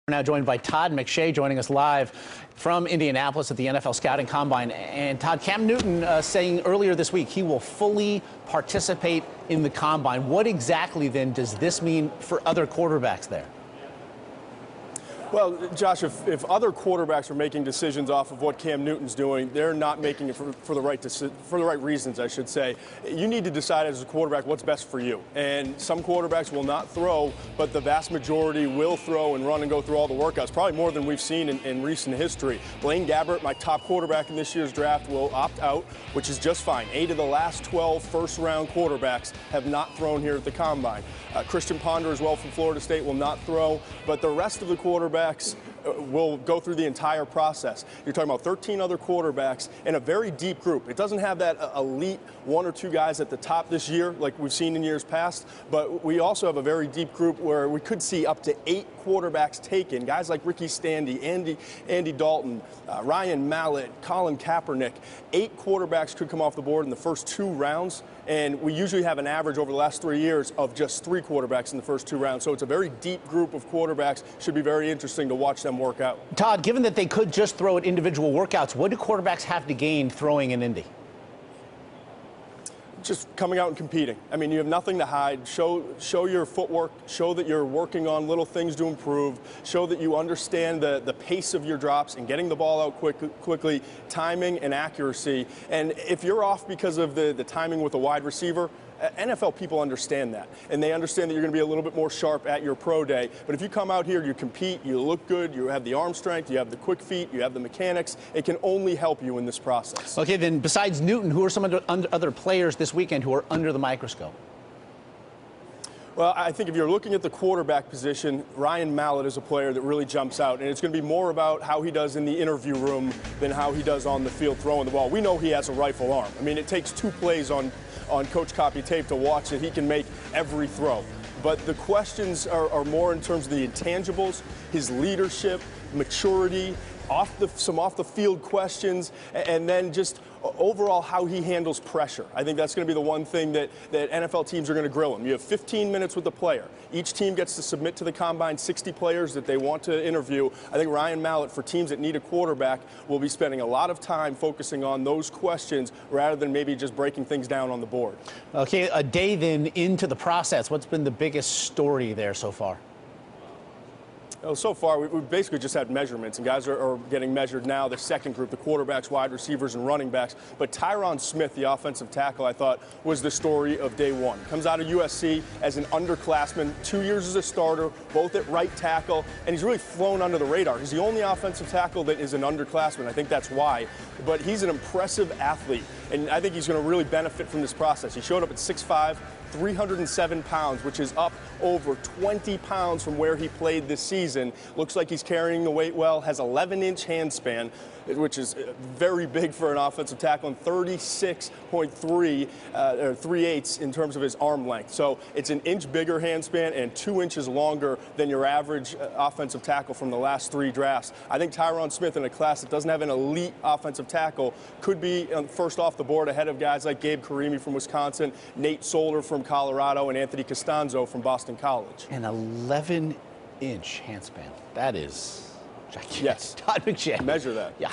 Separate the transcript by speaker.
Speaker 1: We're now joined by Todd McShay, joining us live from Indianapolis at the NFL Scouting Combine. And Todd, Cam Newton saying earlier this week he will fully participate in the Combine. What exactly then does this mean for other quarterbacks there?
Speaker 2: Well, Josh, if other quarterbacks are making decisions off of what Cam Newton's doing, they're not making it for the right reasons, I should say. You need to decide as a quarterback what's best for you. And some quarterbacks will not throw, but the vast majority will throw and run and go through all the workouts, probably more than we've seen in recent history. Blaine Gabbert, my top quarterback in this year's draft, will opt out, which is just fine. 8 of the last 12 first-round quarterbacks have not thrown here at the Combine. Christian Ponder as well from Florida State will not throw, but the rest of the quarterbacks will go through the entire process. You're talking about 13 other quarterbacks in a very deep group. It doesn't have that elite 1 or 2 guys at the top this year like we've seen in years past, but we also have a very deep group where we could see up to 8 quarterbacks taken. Guys like Ricky Stanley, Andy Dalton, Ryan Mallett, Colin Kaepernick. 8 quarterbacks could come off the board in the first 2 rounds, and we usually have an average over the last 3 years of just 3 quarterbacks in the first 2 rounds. So it's a very deep group of quarterbacks. Should be very interesting to watch them work out.
Speaker 1: Todd, given that they could just throw at individual workouts, what do quarterbacks have to gain throwing in Indy?
Speaker 2: Just coming out and competing. I mean, you have nothing to hide. Show your footwork. Show that you're working on little things to improve. Show that you understand the pace of your drops and getting the ball out quickly, timing and accuracy. And if you're off because of the timing with a wide receiver, NFL people understand that, and they understand that you're going to be a little bit more sharp at your pro day. But if you come out here, you compete, you look good, you have the arm strength, you have the quick feet, you have the mechanics, it can only help you in this process.
Speaker 1: Okay, then besides Newton, who are some other players this weekend who are under the microscope?
Speaker 2: Well, I think if you're looking at the quarterback position, Ryan Mallett is a player that really jumps out, and it's going to be more about how he does in the interview room than how he does on the field throwing the ball. We know he has a rifle arm. I mean, it takes 2 plays on Coach Copy tape to watch that he can make every throw. But the questions are more in terms of the intangibles, his leadership, maturity, some off-the-field questions, and then just overall how he handles pressure. I think that's going to be the one thing that NFL teams are going to grill him. You have 15 minutes with the player. Each team gets to submit to the Combine 60 players that they want to interview. I think Ryan Mallett, for teams that need a quarterback, will be spending a lot of time focusing on those questions rather than maybe just breaking things down on the board.
Speaker 1: Okay, a day then into the process, what's been the biggest story there so far?
Speaker 2: Well, so far, we've basically just had measurements, and guys are getting measured now. The second group, the quarterbacks, wide receivers, and running backs. But Tyron Smith, the offensive tackle, I thought was the story of day one. Comes out of USC as an underclassman, 2 years as a starter, both at right tackle, and he's really flown under the radar. He's the only offensive tackle that is an underclassman. I think that's why. But he's an impressive athlete, and I think he's going to really benefit from this process. He showed up at 6'5", 307 pounds, which is up over 20 pounds from where he played this season. Looks like he's carrying the weight well, has 11-inch hand span, which is very big for an offensive tackle, and 36.3 or 3/8 in terms of his arm length. So it's an inch bigger hand span and 2 inches longer than your average offensive tackle from the last 3 drafts. I think Tyron Smith, in a class that doesn't have an elite offensive tackle, could be first off the board ahead of guys like Gabe Carimi from Wisconsin, Nate Solder from Colorado, and Anthony Costanzo from Boston College.
Speaker 1: An 11-inch hand span. That is gigantic.
Speaker 2: Yes.
Speaker 1: Todd McShay.
Speaker 2: Measure that.
Speaker 1: Yeah.